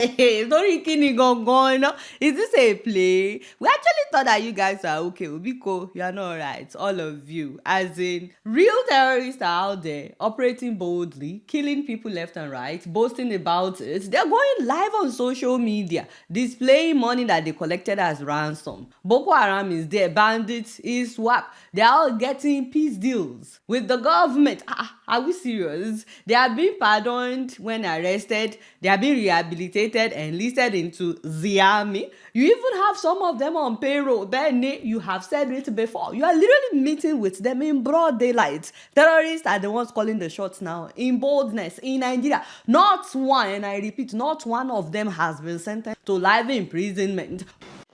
Hey, sorry, Kini Gongon. Is this a play? We actually thought that you guys are okay. Ubiko, you are not right. All of you. As in, real terrorists are out there operating boldly, killing people left and right, boasting about it. They're going live on social media, displaying money that they collected as ransom. Boko Haram is there, bandits is swap. They're all getting peace deals with the government. Are we serious? They are being pardoned when arrested. They are being rehabilitated and enlisted into the army. You even have some of them on payroll. Benny, you have said it before. You are literally meeting with them in broad daylight. Terrorists are the ones calling the shots now. In boldness, in Nigeria, not one, and I repeat, not one of them has been sentenced to life imprisonment.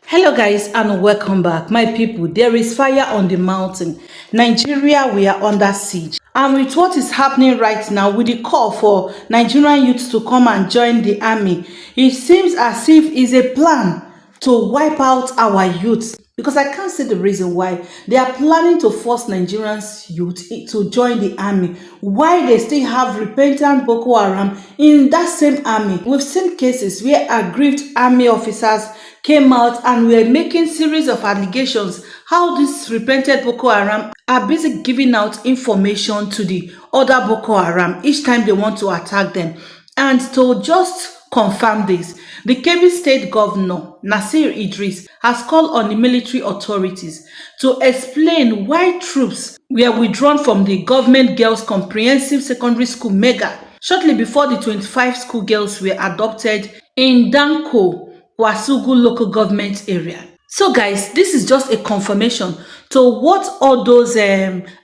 Hello guys and welcome back. My people, there is fire on the mountain. Nigeria, we are under siege. And with what is happening right now, with the call for Nigerian youths to come and join the army, it seems as if it's a plan to wipe out our youths. Because I can't see the reason why they are planning to force Nigerians youth to join the army. Why they still have repentant Boko Haram in that same army. We've seen cases where aggrieved army officers came out and were making series of allegations how these repented Boko Haram are busy giving out information to the other Boko Haram each time they want to attack them. And to just confirm this, the Kebbi State Governor, Nasir Idris, has called on the military authorities to explain why troops were withdrawn from the Government Girls Comprehensive Secondary School Mega shortly before the 25 school girls were adopted in Danko, Wasugu local government area. So guys, this is just a confirmation to what all those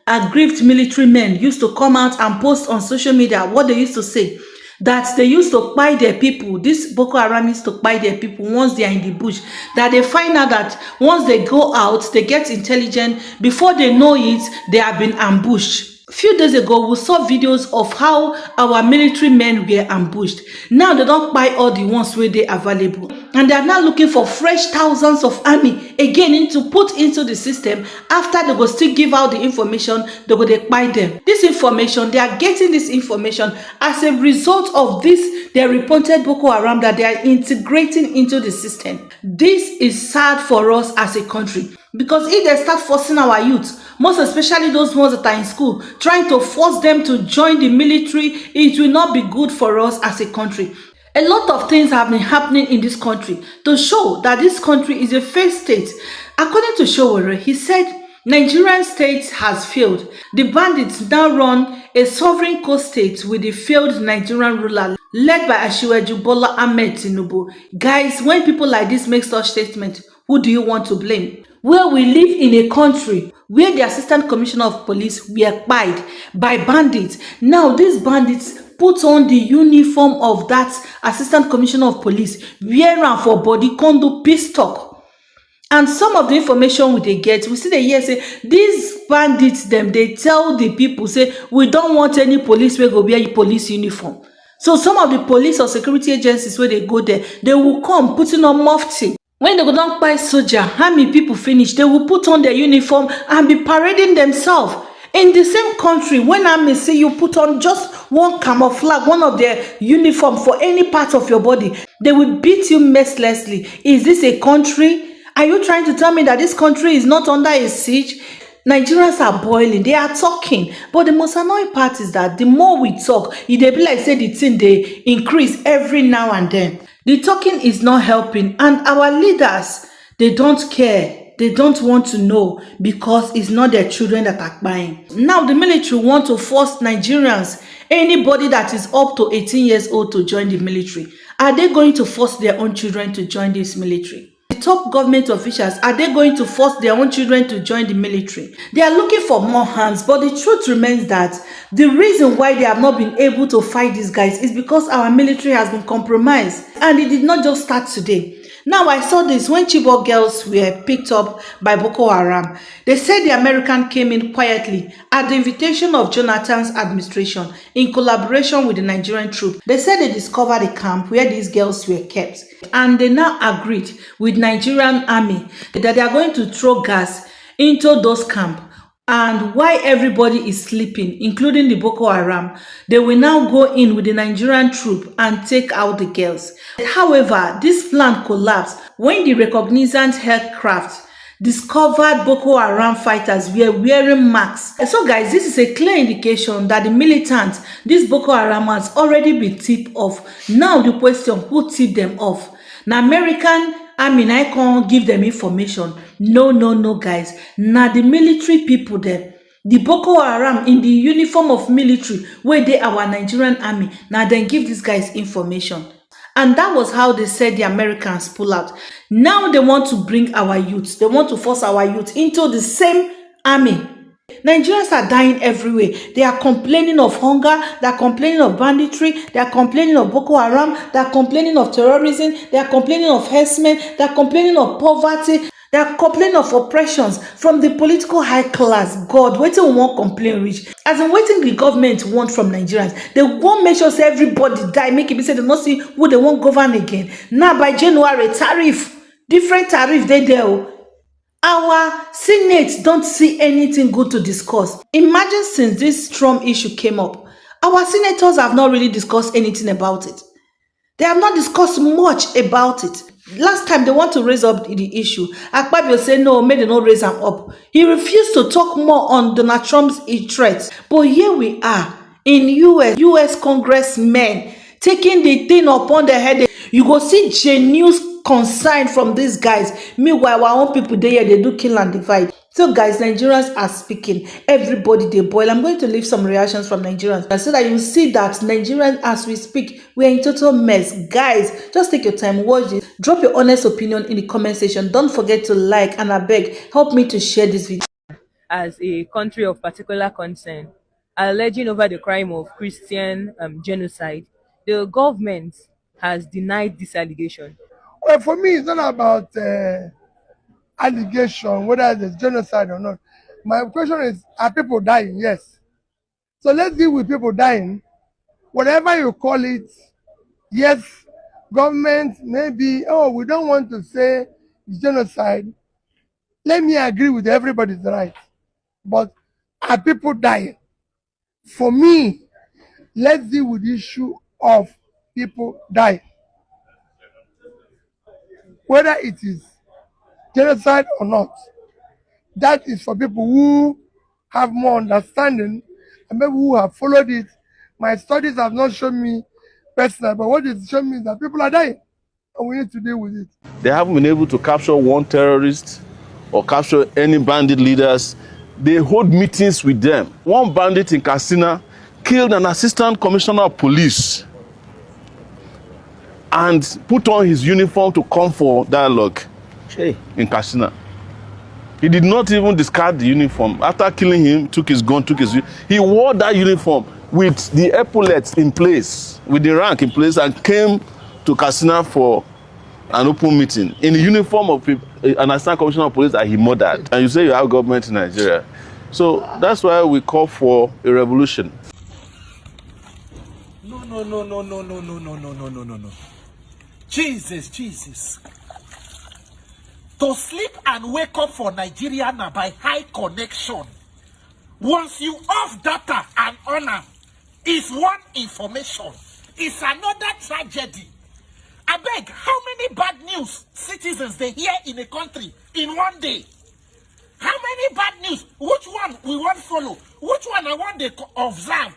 aggrieved military men used to come out and post on social media, what they used to say, that they used to buy their people, this Boko Haram used to buy their people once they are in the bush, that they find out that once they go out, they get intelligent, before they know it, they have been ambushed. A few days ago, we saw videos of how our military men were ambushed. Now they don't buy all the ones where they are available. And they are now looking for fresh thousands of army again to put into the system. After they go still give out the information, they go they buy them. This information, they are getting this information as a result of this, their reported Boko Haram that they are integrating into the system. This is sad for us as a country. Because if they start forcing our youth, most especially those ones that are in school, trying to force them to join the military, it will not be good for us as a country. A lot of things have been happening in this country to show that this country is a failed state. According to Sowore, he said Nigerian state has failed. The bandits now run a sovereign coast state with the failed Nigerian ruler led by Asiwaju Bola Ahmed Tinubu. Guys, when people like this make such statements, who do you want to blame? Where we live in a country where the assistant commissioner of police were spied by bandits. Now these bandits put on the uniform of that assistant commissioner of police, wear am for body, come do peace talk. And some of the information we get, we see the hear say these bandits them they tell the people say we don't want any police wey go wear police uniform. So some of the police or security agencies where they go there, they will come putting on mufti. When they go down by soldier, army people finish, they will put on their uniform and be parading themselves. In the same country, when army say you put on just one camouflage, one of their uniform for any part of your body, they will beat you mercilessly. Is this a country? Are you trying to tell me that this country is not under a siege? Nigerians are boiling, they are talking, but the most annoying part is that the more we talk, it dey be like say the thing they increase every now and then. The talking is not helping, and our leaders, they don't care. They don't want to know because it's not their children that are buying. Now the military want to force Nigerians, anybody that is up to 18 years old, to join the military. Are they going to force their own children to join this military? The top government officials, are they going to force their own children to join the military? They are looking for more hands, but the truth remains that the reason why they have not been able to fight these guys is because our military has been compromised. And it did not just start today. Now I saw this when Chibok girls were picked up by Boko Haram. They said the American came in quietly at the invitation of Jonathan's administration in collaboration with the Nigerian troops. They said they discovered a camp where these girls were kept, and they now agreed with Nigerian army that they are going to throw gas into those camps And why everybody is sleeping, including the Boko Haram, they will now go in with the Nigerian troop and take out the girls. However, this plan collapsed when the recognizant aircraft discovered Boko Haram fighters were wearing masks. So guys, this is a clear indication that the militants, this Boko Haram, has already been tipped off. Now the question, who tipped them off? Now American army na come give them information. No, guys. Now the military people there, the Boko Haram in the uniform of military, where they our Nigerian army, now then give these guys information. And that was how they said the Americans pull out. Now they want to bring our youth, they want to force our youth into the same army. Nigerians are dying everywhere. They are complaining of hunger, they are complaining of banditry, they are complaining of Boko Haram, they are complaining of terrorism, they are complaining of herdsmen, they are complaining of poverty, they are complaining of oppressions from the political high class. God, wetin we wan complain reach? As in wetin the government want from Nigerians? They wan make sure say everybody die, make e be say dem no see who they wan govern again. Now by January, different tariff dey there o. Our Senate don't see anything good to discuss. Imagine since this Trump issue came up, our senators have not really discussed anything about it. They have not discussed much about it. Last time they want to raise up the issue, Akpabio said no, may they not raise them up. He refused to talk more on Donald Trump's threats. But here we are in US congressmen taking the thing upon their head. You go see genuine concern from these guys. Meanwhile, our own people there, they do kill and divide. So guys, Nigerians are speaking. Everybody they boil. I'm going to leave some reactions from Nigerians so that you see that Nigerians, as we speak, we're in total mess. Guys, just take your time, watch it. Drop your honest opinion in the comment section. Don't forget to like, and I beg, help me to share this video. As a country of particular concern, alleging over the crime of Christian genocide, the government has denied this allegation. Well, for me, it's not about allegation, whether it's genocide or not. My question is, are people dying? Yes. So let's deal with people dying. Whatever you call it, yes, government maybe, oh, we don't want to say genocide. Let me agree with everybody's right. But are people dying? For me, let's deal with the issue of people dying. Whether it is genocide or not, that is for people who have more understanding and maybe who have followed it. My studies have not shown me personally, but what it's shown me is that people are dying and we need to deal with it. They haven't been able to capture one terrorist or capture any bandit leaders. They hold meetings with them. One bandit in Katsina killed an assistant commissioner of police and put on his uniform to come for dialogue in Katsina. He did not even discard the uniform. After killing him, took his gun, he wore that uniform with the epaulets in place, with the rank in place, and came to Katsina for an open meeting in the uniform of an assistant commissioner of police that he murdered. And you say you have government in Nigeria. So that's why we call for a revolution. No. Jesus. To sleep and wake up for Nigeria now by high connection. Once you off data and honor, is one information. It's another tragedy. I beg, how many bad news citizens they hear in a country in one day? How many bad news? Which one we want follow? Which one I want they observe?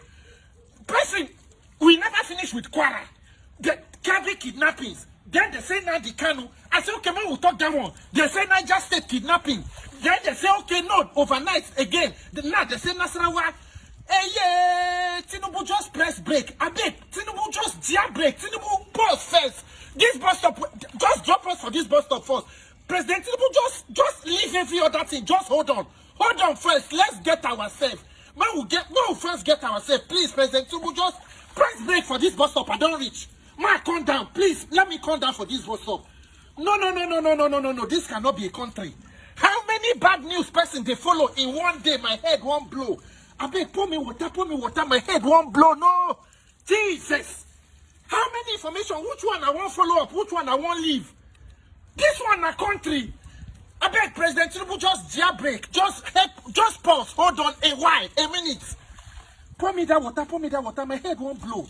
Person, we never finish with Kwara. The Kebbi kidnappings. Then they say now the Kanu. I say, okay, man, we'll talk that one. They say Niger State kidnapping. Then they say, okay, no, overnight again. Now they say Nasarawa. Hey, yeah, Tinubu just press brake. I beg, Tinubu just jam brake. Tinubu pause first. This bus stop, just drop us for this bus stop first. President Tinubu just leave every other thing. Just hold on. Hold on first. Let's get ourselves. Man, we'll first get ourselves. Please, President Tinubu, just press brake for this bus stop. I don't reach. Man, come down. Please, let me come down for this bus stop. No. This cannot be a country. How many bad news person they follow in one day? My head won't blow. I beg, pour me water. My head won't blow. No. Jesus. How many information? Which one I won't follow up? Which one I won't leave? This one a country. I beg President Tinubu, just jailbreak. Just pause. Hold on a while, a minute. Pour me that water. My head won't blow.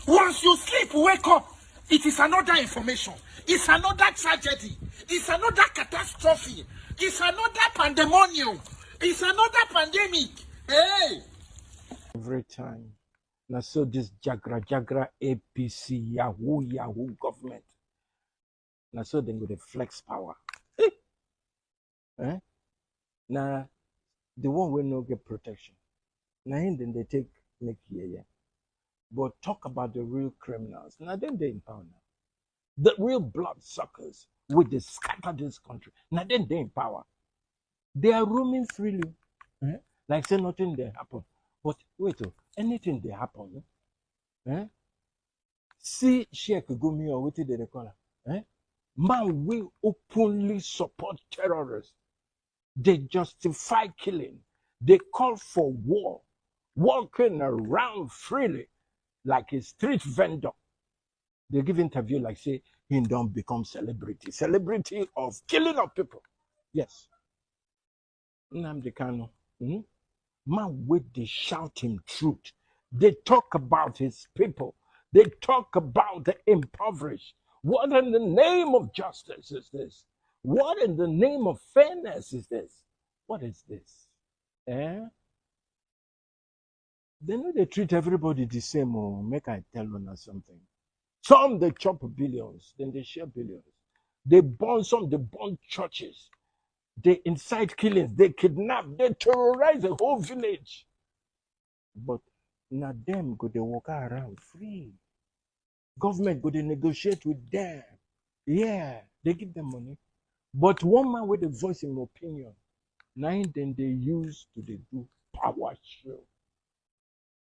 Once you sleep, wake up. It is another information. It's another tragedy. It's another catastrophe. It's another pandemonium. It's another pandemic. Hey! Every time. Now, so this Jagra APC Yahoo government. Now, so they go to flex power. Now, the one will not get protection. Now, then they make here. But talk about the real criminals. Now, then they in power now. The real bloodsuckers with the scatter this country. Now, then they in power. They are roaming freely. Like say nothing there happen. But wait, anything they happen. See Sheikh Gumi or what did they call her? Man will openly support terrorists. They justify killing. They call for war. Walking around freely like a street vendor. They give interview like say he don't become celebrity. Celebrity of killing of people. Yes. Nnamdi Kanu. Man with they shout him truth. They talk about his people. They talk about the impoverished. What in the name of justice is this? What in the name of fairness is this? What is this? They know they treat everybody the same. Oh, make I tell you something. Some they chop billions, then they share billions. They burn churches. They incite killings, they kidnap, they terrorize the whole village. But now them go they walk around free. Government go they negotiate with them. Yeah, they give them money. But one man with a voice in opinion, now then they use to they do power show.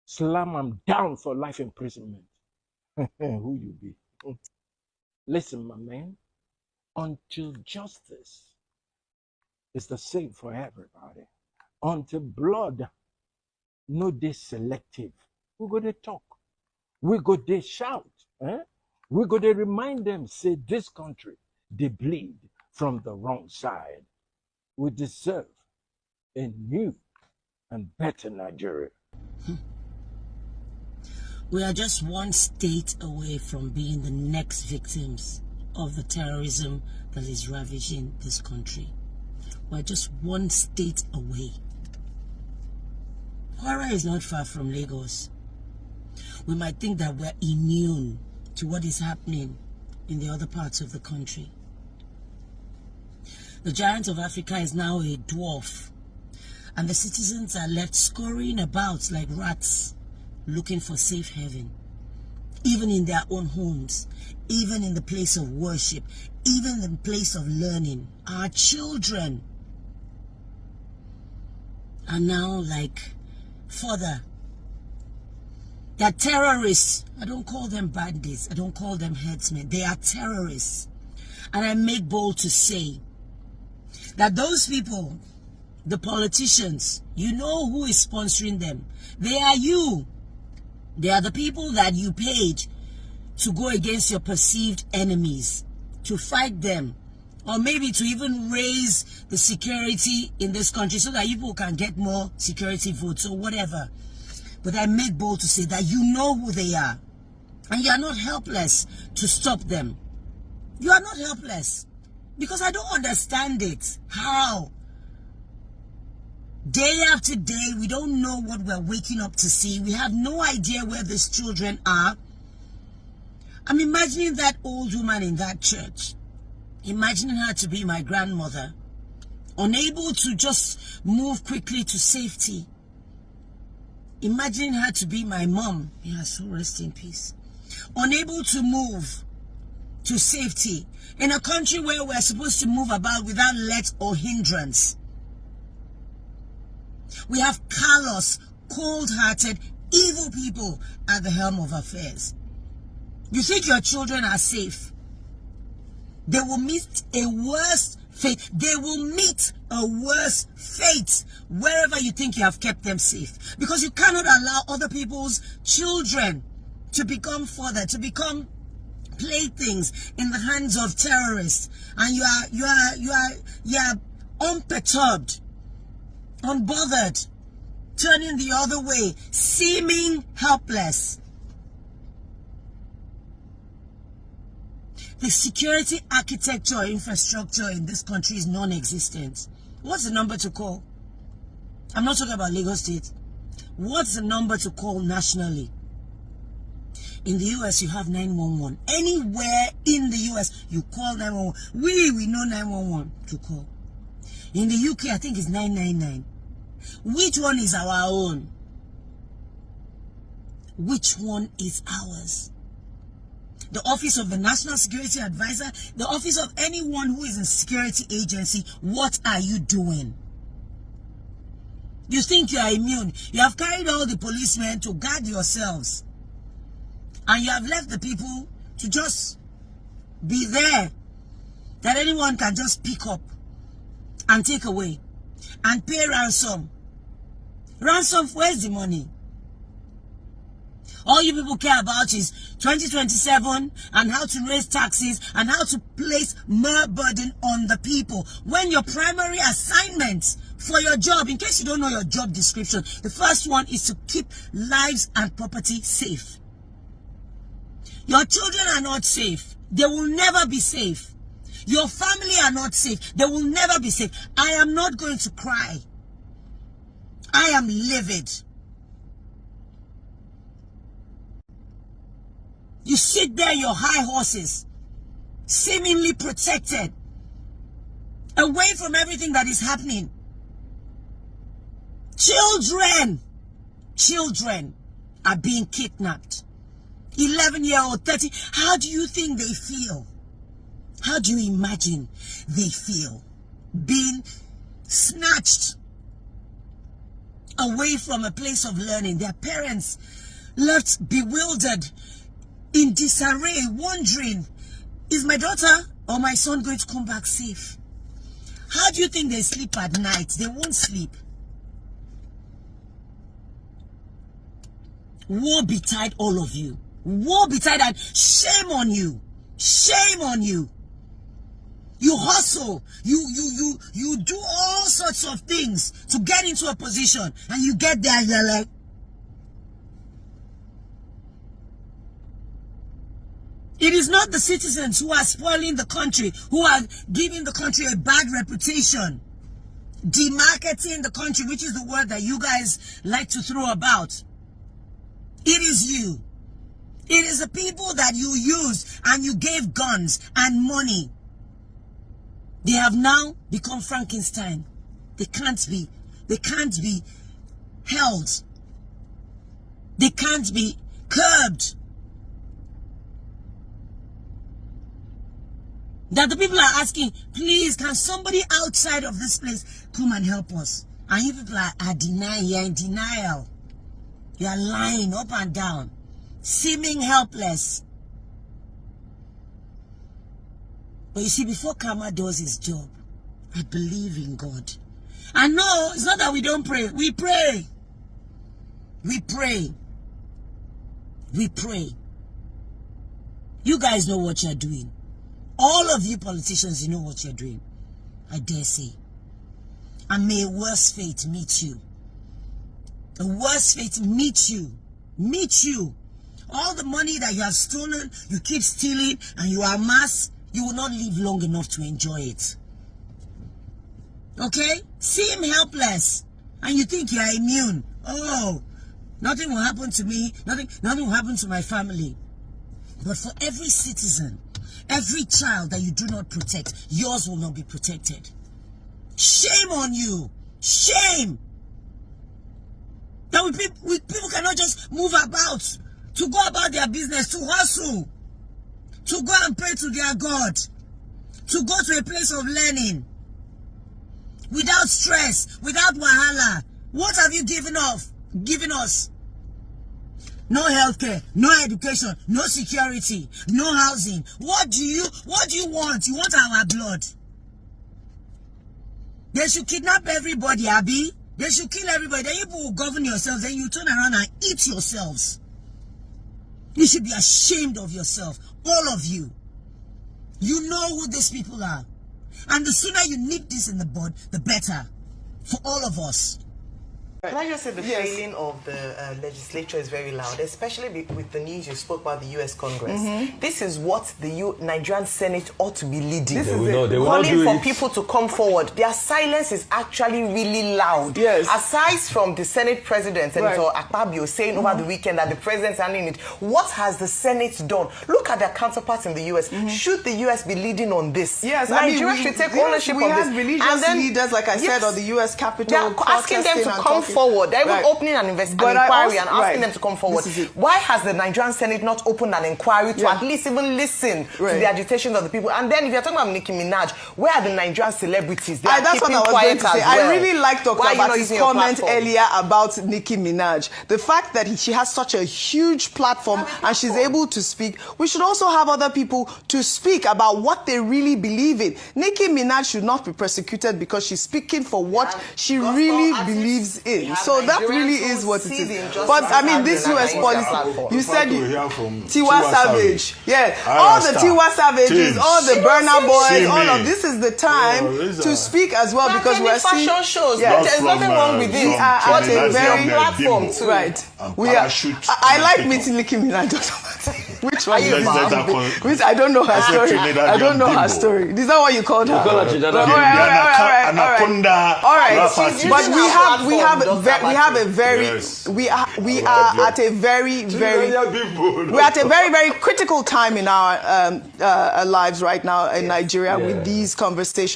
Slam them down for life imprisonment. Who you be? Listen, my man, until justice is the same for everybody. Until blood, no they selective. We go to talk. We go to shout. We go to remind them, say this country, they bleed from the wrong side. We deserve a new and better Nigeria. We are just one state away from being the next victims of the terrorism that is ravaging this country. We're just one state away. Kwara is not far from Lagos. We might think that we're immune to what is happening in the other parts of the country. The giant of Africa is now a dwarf, and the citizens are left scurrying about like rats, looking for safe haven, even in their own homes, even in the place of worship, even in the place of learning. Our children are now like further. They're terrorists. I don't call them bandits. I don't call them headsmen. They are terrorists. And I make bold to say that those people, the politicians, you know who is sponsoring them. They are you. They are the people that you paid to go against your perceived enemies, to fight them, or maybe to even raise the security in this country so that people can get more security votes or whatever. But I make bold to say that you know who they are, and you are not helpless to stop them. You are not helpless, because I don't understand it. How? Day after day, we don't know what we're waking up to see. We have no idea where these children are. I'm imagining that old woman in that church, imagining her to be my grandmother, unable to just move quickly to safety. Imagining her to be my mom, may her soul rest in peace, unable to move to safety in a country where we're supposed to move about without let or hindrance. We have callous, cold-hearted, evil people at the helm of affairs. You think your children are safe? They will meet a worse fate. They will meet a worse fate wherever you think you have kept them safe. Because you cannot allow other people's children to become further, to become playthings in the hands of terrorists, and you are unperturbed, unbothered, turning the other way, seeming helpless. The security architecture or infrastructure in this country is non-existent. What's the number to call? I'm not talking about Lagos State. What's the number to call nationally? In the US, you have 911. Anywhere in the US, you call 911. We know 911 to call. In the UK, I think it's 999. Which one is our own? Which one is ours? The office of the National Security Advisor, the office of anyone who is in security agency, what are you doing? You think you are immune. You have carried all the policemen to guard yourselves. And you have left the people to just be there, that anyone can just pick up and take away and pay ransom. Ransom, where's the money? All you people care about is 2027 and how to raise taxes and how to place more burden on the people. When your primary assignment for your job, in case you don't know your job description, the first one is to keep lives and property safe. Your children are not safe. They will never be safe. Your family are not safe. They will never be safe. I am not going to cry. I am livid. You sit there, your high horses, seemingly protected, away from everything that is happening. Children are being kidnapped. 11-year-old, 30. How do you think they feel? How do you imagine they feel? Being snatched away from a place of learning. Their parents left bewildered, in disarray, wondering, is my daughter or my son going to come back safe? How do you think they sleep at night? They won't sleep. Woe betide all of you. Woe betide, and shame on you. Shame on you. You hustle. You do all sorts of things to get into a position, and you get there and you're like, it is not the citizens who are spoiling the country, who are giving the country a bad reputation, demarketing the country, which is the word that you guys like to throw about. It is you. It is the people that you use and you gave guns and money. They have now become Frankenstein. They can't be held. They can't be curbed. That the people are asking, please, can somebody outside of this place come and help us? And you people are denying, you're in denial. You are lying up and down, seeming helpless. But you see, before Karma does his job, I believe in God. And no, it's not that we don't pray. We pray. We pray. We pray. You guys know what you're doing. All of you politicians, you know what you're doing. I dare say. And may a worse fate meet you. A worse fate meet you. Meet you. All the money that you have stolen, you keep stealing, and you amass, you will not live long enough to enjoy it. Okay? Seem helpless. And you think you are immune. Oh, nothing will happen to me. Nothing will happen to my family. But for every citizen, every child that you do not protect, yours will not be protected. Shame on you. Shame. That people cannot just move about, to go about their business, to hustle, to go and pray to their God, to go to a place of learning, without stress, without wahala. What have you given us? No healthcare, no education, no security, no housing. What do you want? You want our blood. They should kidnap everybody, Abi. They should kill everybody. Then you will govern yourselves. Then you turn around and eat yourselves. You should be ashamed of yourself. All of you. You know who these people are. And the sooner you nip this in the bud, the better. For all of us. Can I just say the failing of the legislature is very loud, especially with the news you spoke about the U.S. Congress. This is what the Nigerian Senate ought to be leading. This is calling for people to come forward. Their silence is actually really loud. Yes. Aside from the Senate President, Senator Akpabio, saying over the weekend that the president's handling it, what has the Senate done? Look at their counterparts in the U.S. Should the U.S. be leading on this? Yes, Nigeria should take ownership of this. We have religious leaders, like I said, on the U.S. Capitol. They're asking them to come forward. They're even opening an inquiry and asking them to come forward. Why has the Nigerian Senate not opened an inquiry to at least even listen to the agitations of the people? And then if you're talking about Nicki Minaj, where are the Nigerian celebrities? They are that's keeping what I was quiet going to say. as well. I really like Dr. Abati's comment earlier about Nicki Minaj. The fact that she has such a huge platform and she's able to speak, we should also have other people to speak about what they really believe in. Nicki Minaj should not be persecuted because she's speaking for what she really believes in. So that really is what it is. But I mean, this US policy, you said Tiwa Savage. Yeah, all the Tiwa Savages, all the Burna Boys, all of this is the time to speak as well, because we're seeing fashion shows. There's nothing wrong with this. We are at a very platform too. Right. We are. I like meeting Nicki Minaj. Which one is it? Which I don't know her story. I don't know her story. Is that what you called her? All right. But we have a very we are at a very very critical time in our lives right now in Nigeria with these conversations.